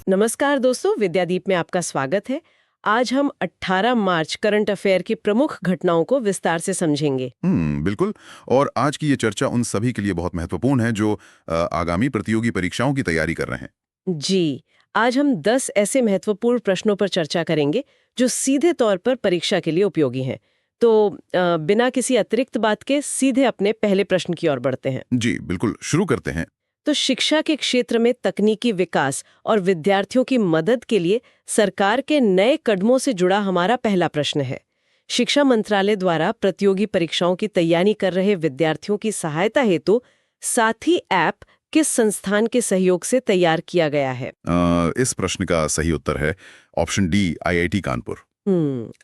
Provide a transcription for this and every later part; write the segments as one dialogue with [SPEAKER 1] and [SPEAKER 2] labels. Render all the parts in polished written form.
[SPEAKER 1] नमस्कार दोस्तों, विद्यादीप में आपका स्वागत है। आज हम 18 मार्च करंट अफेयर की प्रमुख घटनाओं को विस्तार से समझेंगे।
[SPEAKER 2] बिल्कुल। और आज की ये चर्चा उन सभी के लिए बहुत महत्वपूर्ण है जो आगामी प्रतियोगी परीक्षाओं की तैयारी कर रहे हैं।
[SPEAKER 1] जी, आज हम 10 ऐसे महत्वपूर्ण प्रश्नों पर चर्चा करेंगे जो सीधे तौर पर परीक्षा के लिए उपयोगी हैं। तो बिना किसी अतिरिक्त बात के सीधे अपने पहले प्रश्न की ओर बढ़ते हैं।
[SPEAKER 2] जी बिल्कुल, शुरू करते हैं।
[SPEAKER 1] तो शिक्षा के क्षेत्र में तकनीकी विकास और विद्यार्थियों की मदद के लिए सरकार के नए कदमों से जुड़ा हमारा पहला प्रश्न है। शिक्षा मंत्रालय द्वारा प्रतियोगी परीक्षाओं की तैयारी कर रहे विद्यार्थियों की सहायता हेतु साथी ऐप किस संस्थान के सहयोग से तैयार किया गया है?
[SPEAKER 2] इस प्रश्न का सही उत्तर है option D, IIT Kanpur.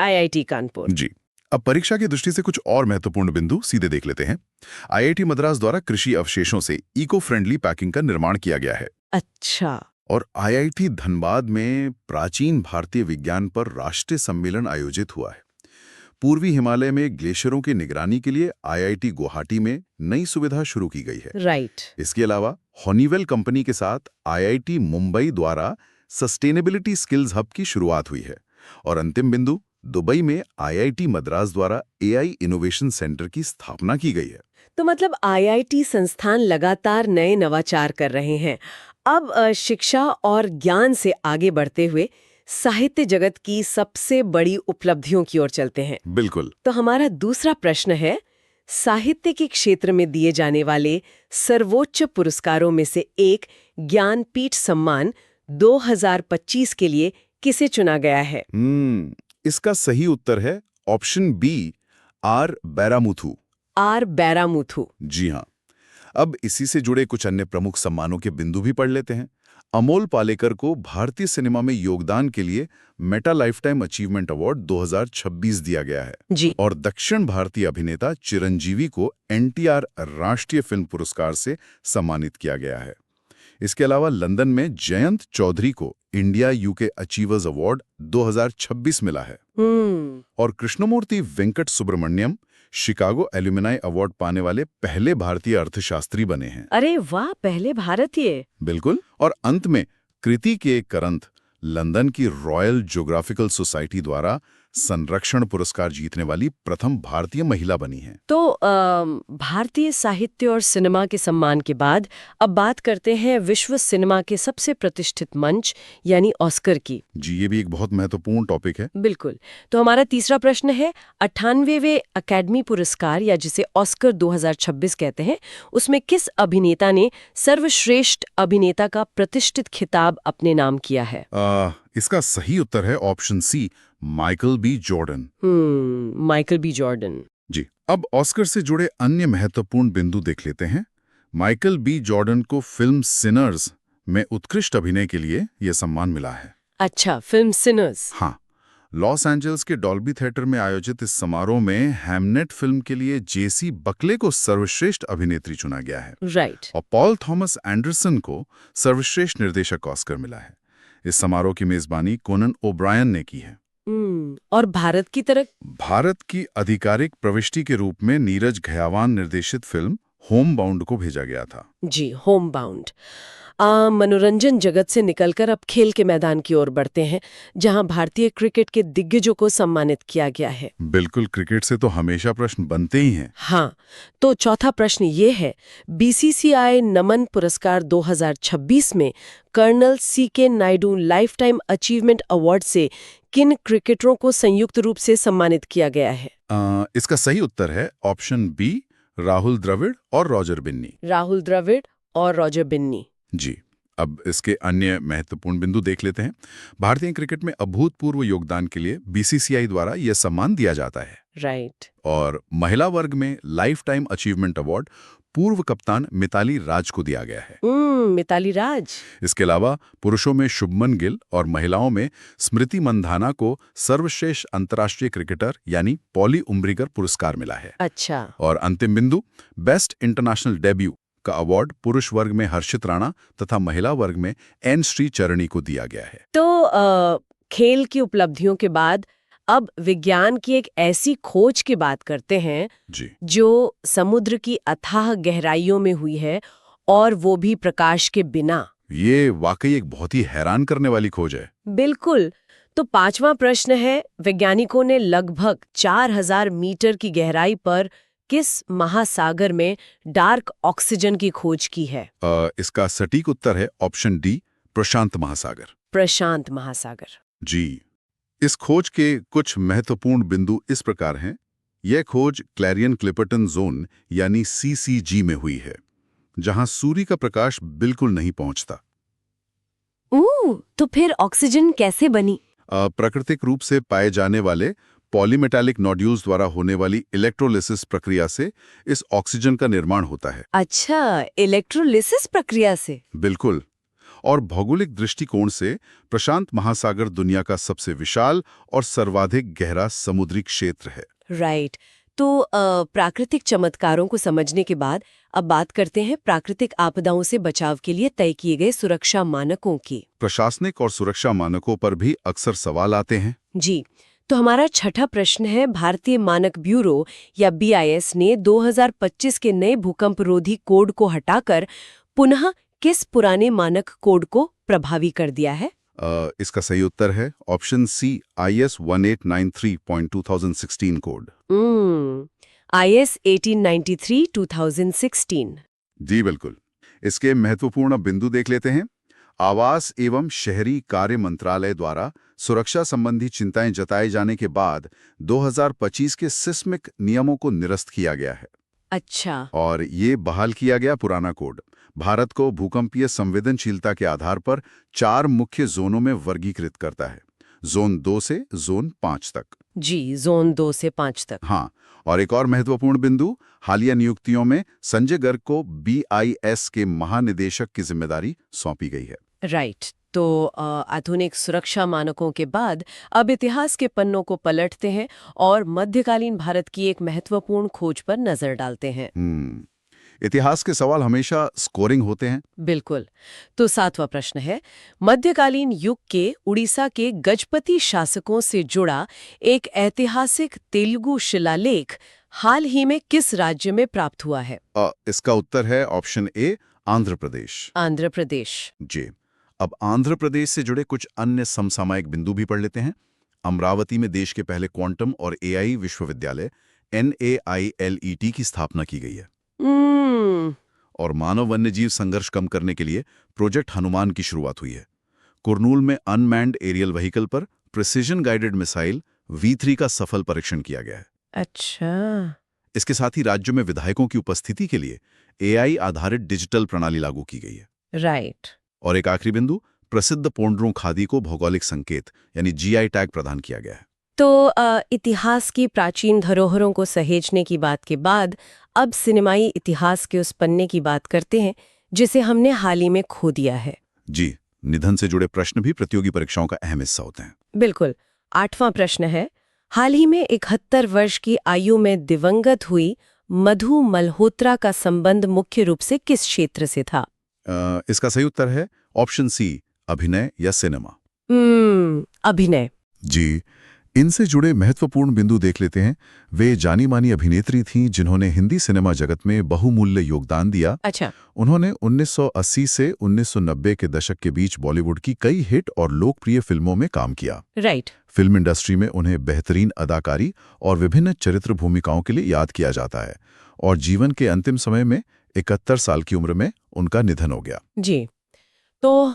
[SPEAKER 1] IIT Kanpur.
[SPEAKER 2] जी। अब परीक्षा की दृष्टि से कुछ और महत्वपूर्ण बिंदु सीधे देख लेते हैं। आईआईटी मद्रास द्वारा कृषि अवशेषों से इको फ्रेंडली पैकिंग का निर्माण किया गया है।
[SPEAKER 1] अच्छा।
[SPEAKER 2] और आईआईटी धनबाद में प्राचीन भारतीय विज्ञान पर राष्ट्रीय सम्मेलन आयोजित हुआ है। पूर्वी हिमालय में ग्लेशियरों की निगरानी के लिए आईआईटी गुवाहाटी में नई सुविधा शुरू की गई है।
[SPEAKER 1] राइट।
[SPEAKER 2] इसके अलावा हनीवेल कंपनी के साथ आईआईटी मुंबई द्वारा सस्टेनेबिलिटी स्किल्स हब की शुरुआत हुई है। और अंतिम बिंदु, दुबई में आईआईटी मद्रास द्वारा एआई इनोवेशन सेंटर की स्थापना की गई है।
[SPEAKER 1] तो मतलब आईआईटी संस्थान लगातार नए नवाचार कर रहे हैं। अब शिक्षा और ज्ञान से आगे बढ़ते हुए साहित्य जगत की सबसे बड़ी उपलब्धियों की ओर चलते हैं।
[SPEAKER 2] बिल्कुल।
[SPEAKER 1] तो हमारा दूसरा प्रश्न है, साहित्य के क्षेत्र में दिए जाने वाले सर्वोच्च पुरस्कारों में से एक ज्ञानपीठ सम्मान 2025 के लिए किसे चुना गया है?
[SPEAKER 2] इसका सही उत्तर है ऑप्शन बी, आर बैरामुथु।
[SPEAKER 1] आर बैरामुथु।
[SPEAKER 2] जी हाँ। अब इसी से जुड़े कुछ अन्य प्रमुख सम्मानों के बिंदु भी पढ़ लेते हैं। अमोल पालेकर को भारतीय सिनेमा में योगदान के लिए मेटा लाइफटाइम अचीवमेंट अवार्ड 2026 दिया गया है।
[SPEAKER 1] जी।
[SPEAKER 2] और दक्षिण भारतीय अभिनेता चिरंजीवी को एनटीआर राष्ट्रीय फिल्म पुरस्कार से सम्मानित किया गया है। इसके अलावा लंदन में जयंत चौधरी को इंडिया यूके अचीवर्स अवार्ड 2026 मिला है। और Krishnamurthy Venkat Subramaniam Chicago alumni award पाने वाले पहले भारतीय अर्थशास्त्री बने हैं।
[SPEAKER 1] अरे वाह, पहले भारतीय।
[SPEAKER 2] बिल्कुल। और अंत में कृति के करंत लंदन की रॉयल ज्योग्राफिकल सोसाइटी द्वारा संरक्षण पुरस्कार जीतने वाली प्रथम भारतीय महिला बनी हैं।
[SPEAKER 1] तो भारतीय साहित्य और सिनेमा के सम्मान के बाद अब बात करते हैं विश्व सिनेमा के सबसे प्रतिष्ठित मंच यानी ऑस्कर की।
[SPEAKER 2] जी, ये भी एक बहुत महत्वपूर्ण टॉपिक है।
[SPEAKER 1] बिल्कुल। तो हमारा तीसरा प्रश्न है, 98वें अकेडमी पुरस्कार या जिसे ऑस्कर 2026 कहते हैं, उसमें किस अभिनेता ने सर्वश्रेष्ठ अभिनेता का प्रतिष्ठित खिताब अपने नाम किया है?
[SPEAKER 2] इसका सही उत्तर है option C, Michael B Jordan.
[SPEAKER 1] Michael B Jordan.
[SPEAKER 2] जी। अब ऑस्कर से जुड़े अन्य महत्वपूर्ण बिंदु देख लेते हैं। माइकल बी जॉर्डन को फिल्म सिनर्स में उत्कृष्ट अभिनय के लिए यह सम्मान मिला है।
[SPEAKER 1] अच्छा, फिल्म सिनर्स।
[SPEAKER 2] हाँ। लॉस एंजल्स के डॉल्बी थिएटर में आयोजित इस समारोह में हैमनेट फिल्म के लिए जेसी बकले को सर्वश्रेष्ठ अभिनेत्री चुना गया है।
[SPEAKER 1] राइट।
[SPEAKER 2] और पॉल थॉमस एंडरसन को सर्वश्रेष्ठ निर्देशक ऑस्कर मिला है। इस समारोह की मेजबानी कोनन ओब्रायन ने की है।
[SPEAKER 1] और भारत की तरफ?
[SPEAKER 2] भारत की आधिकारिक प्रविष्टि के रूप में नीरज घयावान निर्देशित फिल्म होम बाउंड को भेजा गया था।
[SPEAKER 1] जी, होम बाउंड। मनोरंजन जगत से निकलकर अब खेल के मैदान की ओर बढ़ते हैं, जहां भारतीय क्रिकेट के दिग्गजों को सम्मानित किया गया है।
[SPEAKER 2] बिल्कुल, क्रिकेट से तो हमेशा प्रश्न बनते ही हैं।
[SPEAKER 1] हाँ, तो चौथा प्रश्न ये है, बीसीसीआई नमन पुरस्कार 2026 में colonel CK Naidu lifetime achievement award से किन क्रिकेटरों को संयुक्त रूप से सम्मानित किया गया है?
[SPEAKER 2] इसका सही उत्तर है ऑप्शन बी, राहुल द्रविड़ और रॉजर बिन्नी।
[SPEAKER 1] राहुल द्रविड़ और रॉजर बिन्नी।
[SPEAKER 2] जी। अब इसके अन्य महत्वपूर्ण बिंदु देख लेते हैं। भारतीय क्रिकेट में अभूतपूर्व योगदान के लिए बीसीसीआई द्वारा यह सम्मान दिया जाता है।
[SPEAKER 1] राइट।
[SPEAKER 2] और महिला वर्ग में लाइफ टाइम अचीवमेंट अवार्ड पूर्व कप्तान मिताली राज को दिया गया है।
[SPEAKER 1] मिताली राज।
[SPEAKER 2] इसके अलावा पुरुषों में शुभमन गिल और महिलाओं में स्मृति मंधाना को सर्वश्रेष्ठ अंतर्राष्ट्रीय क्रिकेटर यानी पॉली उम्ब्रिगर पुरस्कार मिला है।
[SPEAKER 1] अच्छा।
[SPEAKER 2] और अंतिम बिंदु, बेस्ट इंटरनेशनल डेब्यू का अवार्ड पुरुष वर्ग में हर्षित राणा तथा महिला वर्ग में एन श्री चरणी को दिया गया है।
[SPEAKER 1] तो खेल की उपलब्धियों के बाद अब विज्ञान की एक ऐसी खोज की बात करते हैं
[SPEAKER 2] जी।
[SPEAKER 1] जो समुद्र की अथाह गहराइयों में हुई है, और वो भी प्रकाश के बिना।
[SPEAKER 2] ये वाकई एक बहुत ही हैरान करने वाली खोज है।
[SPEAKER 1] बिल्कुल। तो पांचवा प्रश्न है, वैज्ञानिकों ने लगभग 4000 मीटर की गहराई पर किस महासागर में डार्क ऑक्सीजन की खोज की है?
[SPEAKER 2] इसका सटीक उत्तर है ऑप्शन डी, प्रशांत महासागर।
[SPEAKER 1] प्रशांत महासागर।
[SPEAKER 2] जी। इस खोज के कुछ महत्वपूर्ण बिंदु इस प्रकार हैं। यह खोज क्लैरियन क्लिपर्टन जोन यानी CCG में हुई है, जहां सूर्य का प्रकाश बिल्कुल नहीं पहुंचता।
[SPEAKER 1] तो फिर ऑक्सीजन कैसे बनी?
[SPEAKER 2] प्राकृतिक रूप से पाए जाने वाले पॉलीमेटालिक नोड्यूल्स द्वारा होने वाली इलेक्ट्रोलिसिस प्रक्रिया से इस ऑक्सीजन का निर्माण होता है।
[SPEAKER 1] अच्छा, इलेक्ट्रोलिसिस प्रक्रिया से।
[SPEAKER 2] बिल्कुल। और भौगोलिक दृष्टिकोण से प्रशांत महासागर दुनिया का सबसे विशाल और सर्वाधिक गहरा समुद्री क्षेत्र है।
[SPEAKER 1] राइट। तो प्राकृतिक चमत्कारों को समझने के बाद अब बात करते हैं प्राकृतिक आपदाओं से बचाव के लिए तय किए गए सुरक्षा मानकों की।
[SPEAKER 2] प्रशासनिक और सुरक्षा मानकों पर भी अक्सर सवाल आते हैं।
[SPEAKER 1] जी। तो हमारा छठा प्रश्न है, भारतीय मानक ब्यूरो या BIS ने 2025 के नए भूकंप रोधी कोड को हटाकर पुनः किस पुराने मानक कोड को प्रभावी कर दिया है?
[SPEAKER 2] इसका सही उत्तर है option C, IS 1893.2016 code.
[SPEAKER 1] IS 1893-2016।
[SPEAKER 2] जी बिल्कुल। इसके महत्वपूर्ण बिंदु देख लेते हैं। आवास एवं शहरी कार्य मंत्रालय द्वारा सुरक्षा संबंधी चिंताएं जताए जाने के बाद 2025 के सिस्मिक नियमों को निरस्त किया गया है।
[SPEAKER 1] अच्छा।
[SPEAKER 2] और ये बहाल किया गया पुराना कोड भारत को भूकंपीय संवेदनशीलता के आधार पर 4 मुख्य जोनों में वर्गीकृत करता है, जोन 2 से जोन 5 तक।
[SPEAKER 1] जी, जोन 2 से 5 तक।
[SPEAKER 2] हाँ, और एक और महत्वपूर्ण बिंदु, हालिया नियुक्तियों में संजय गर्ग को BIS के महानिदेशक की जिम्मेदारी सौंपी गई है।
[SPEAKER 1] राइट। तो आधुनिक सुरक्षा मानकों के बाद अब इतिहास के पन्नों को पलटते हैं और मध्यकालीन भारत की एक महत्वपूर्ण खोज पर नजर डालते हैं।
[SPEAKER 2] इतिहास के सवाल हमेशा स्कोरिंग होते हैं।
[SPEAKER 1] बिल्कुल। तो सातवां प्रश्न है, मध्यकालीन युग के उड़ीसा के गजपति शासकों से जुड़ा एक ऐतिहासिक तेलुगु शिलालेख हाल ही में किस राज्य में प्राप्त हुआ है?
[SPEAKER 2] इसका उत्तर है ऑप्शन ए, आंध्र प्रदेश।
[SPEAKER 1] आंध्र प्रदेश।
[SPEAKER 2] जी। अब आंध्र प्रदेश से जुड़े कुछ अन्य समसामयिक बिंदु भी पढ़ लेते हैं। अमरावती में देश के पहले क्वांटम और AI विश्वविद्यालय NAILET की स्थापना की गई है। और मानव वन्यजीव संघर्ष कम करने के लिए प्रोजेक्ट हनुमान की शुरुआत हुई है। कुरनूल में अनमैन्ड एरियल व्हीकल पर प्रिसिजन गाइडेड मिसाइल V3 का सफल परीक्षण किया गया है।
[SPEAKER 1] अच्छा।
[SPEAKER 2] इसके साथ ही राज्य में विधायकों की उपस्थिति के लिए AI आधारित डिजिटल प्रणाली लागू की गई है।
[SPEAKER 1] राइट।
[SPEAKER 2] और एक आखिरी बिंदु, प्रसिद्ध पोंड्रों खादी को भौगोलिक संकेत यानी GI टैग प्रदान किया गया है।
[SPEAKER 1] तो इतिहास की प्राचीन धरोहरों को सहेजने की बात के बाद अब सिनेमाई इतिहास के उस पन्ने की बात करते हैं जिसे हमने हाल ही में खो दिया है।
[SPEAKER 2] जी, निधन से जुड़े प्रश्न भी प्रतियोगी परीक्षाओं का अहम हिस्सा होते हैं।
[SPEAKER 1] बिल्कुल। आठवां प्रश्न है, हाल ही में 71 वर्ष की आयु में दिवंगत हुई मधु मल्होत्रा का संबंध मुख्य रूप से किस क्षेत्र से था?
[SPEAKER 2] इसका सही उत्तर है ऑप्शन सी, अभिनय या सिनेमा।
[SPEAKER 1] अभिनय।
[SPEAKER 2] जी। इनसे जुड़े महत्वपूर्ण बिंदु देख लेते हैं। वे जानी मानी अभिनेत्री थीं जिन्होंने हिंदी सिनेमा जगत में बहुमूल्य योगदान दिया।
[SPEAKER 1] अच्छा।
[SPEAKER 2] उन्होंने 1980 से 1990 के दशक के बीच बॉलीवुड की कई हिट और लोकप्रिय फिल्मों में काम किया।
[SPEAKER 1] राइट।
[SPEAKER 2] फिल्म इंडस्ट्री में उन्हें बेहतरीन अदाकारी और विभिन्न चरित्र भूमिकाओं के लिए याद किया जाता है। और जीवन के अंतिम समय में 71 साल की उम्र में उनका निधन हो गया।
[SPEAKER 1] जी। तो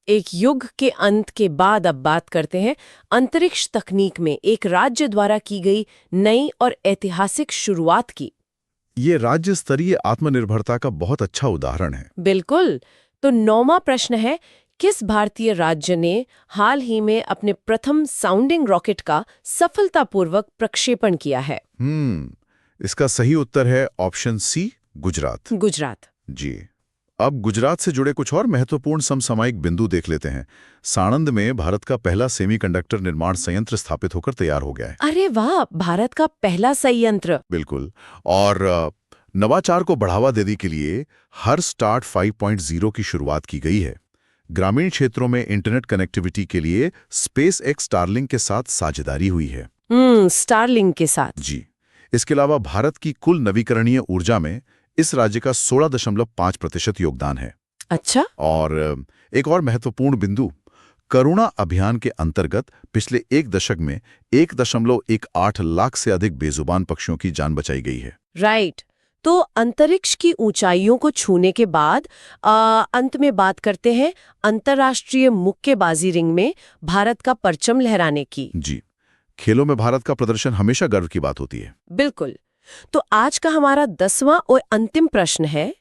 [SPEAKER 1] एक युग के अंत के बाद अब बात करते हैं अंतरिक्ष तकनीक में एक राज्य द्वारा की गई नई और ऐतिहासिक शुरुआत की।
[SPEAKER 2] ये राज्य स्तरीय आत्मनिर्भरता का बहुत अच्छा उदाहरण है।
[SPEAKER 1] बिल्कुल। तो 9वां प्रश्न है, किस भारतीय राज्य ने हाल ही में अपने प्रथम साउंडिंग रॉकेट का सफलतापूर्वक प्रक्षेपण किया है?
[SPEAKER 2] इसका सही उत्तर है ऑप्शन सी, गुजरात।
[SPEAKER 1] गुजरात।
[SPEAKER 2] जी। अब गुजरात से जुड़े कुछ और महत्वपूर्ण समसामयिक बिंदु देख लेते हैं। साणंद में भारत का पहला सेमीकंडक्टर निर्माण संयंत्र स्थापित होकर तैयार हो गया है।
[SPEAKER 1] अरे वाह, भारत का पहला संयंत्र।
[SPEAKER 2] बिल्कुल। और नवाचार को बढ़ावा देने के लिए हर स्टार्ट 5.0 की शुरुआत की गई है। ग्रामीण क्षेत्रों में इंटरनेट कनेक्टिविटी के लिए SpaceX स्टारलिंक के साथ साझेदारी हुई है।
[SPEAKER 1] स्टारलिंक के साथ।
[SPEAKER 2] जी। इसके अलावा भारत की कुल नवीकरणीय ऊर्जा में इस राज्य का 16.5% योगदान है।
[SPEAKER 1] अच्छा।
[SPEAKER 2] और एक और महत्वपूर्ण बिंदु, करुणा अभियान के अंतर्गत पिछले एक दशक में 1.18 लाख से अधिक बेजुबान पक्षियों की जान बचाई गई है।
[SPEAKER 1] राइट। तो अंतरिक्ष की ऊंचाइयों को छूने के बाद अंत में बात करते हैं अंतर्राष्ट्रीय मुक्केबाजी रिंग में भारत का परचम लहराने की।
[SPEAKER 2] जी, खेलों में भारत का प्रदर्शन हमेशा गर्व की बात होती है।
[SPEAKER 1] बिल्कुल। तो आज का हमारा 10वां और अंतिम प्रश्न है,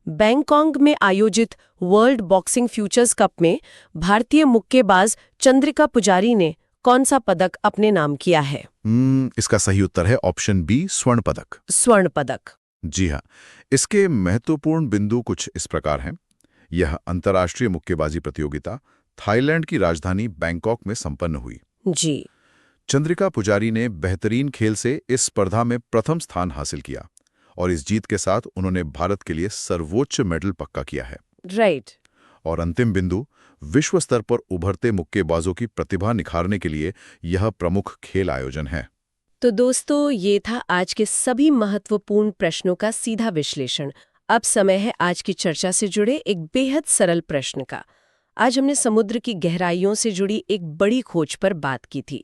[SPEAKER 1] बैंकॉक में आयोजित वर्ल्ड बॉक्सिंग फ्यूचर्स कप में भारतीय मुक्केबाज चंद्रिका पुजारी ने कौन सा पदक अपने नाम किया है?
[SPEAKER 2] इसका सही उत्तर है ऑप्शन बी, स्वर्ण पदक।
[SPEAKER 1] स्वर्ण पदक।
[SPEAKER 2] जी हाँ, इसके महत्वपूर्ण बिंदु कुछ इस प्रकार हैं। यह अंतर्राष्ट्रीय मुक्केबाजी प्रतियोगिता थाईलैंड की राजधानी बैंकॉक में संपन्न हुई।
[SPEAKER 1] जी।
[SPEAKER 2] चंद्रिका पुजारी ने बेहतरीन खेल से इस स्पर्धा में प्रथम स्थान हासिल किया और इस जीत के साथ उन्होंने भारत के लिए सर्वोच्च मेडल पक्का किया है।
[SPEAKER 1] राइट।
[SPEAKER 2] और अंतिम बिंदु, विश्व स्तर पर उभरते मुक्केबाजों की प्रतिभा निखारने के लिए यह प्रमुख खेल आयोजन है।
[SPEAKER 1] तो दोस्तों, ये था आज के सभी महत्वपूर्ण प्रश्नों का सीधा विश्लेषण। अब समय है आज की चर्चा से जुड़े एक बेहद सरल प्रश्न का। आज हमने समुद्र की गहराइयों से जुड़ी एक बड़ी खोज पर बात की थी।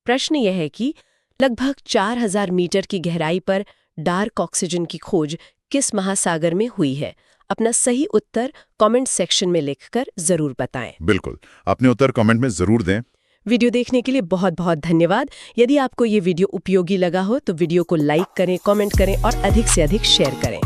[SPEAKER 1] प्रश्न यह है कि लगभग 4000 मीटर की गहराई पर डार्क ऑक्सीजन की खोज किस महासागर में हुई है? अपना सही उत्तर कमेंट सेक्शन में लिखकर जरूर बताएं।
[SPEAKER 2] बिल्कुल, अपने उत्तर कमेंट में जरूर दें।
[SPEAKER 1] वीडियो देखने के लिए बहुत बहुत धन्यवाद। यदि आपको ये वीडियो उपयोगी लगा हो तो वीडियो को लाइक करें, कमेंट करें और अधिक से अधिक शेयर करें।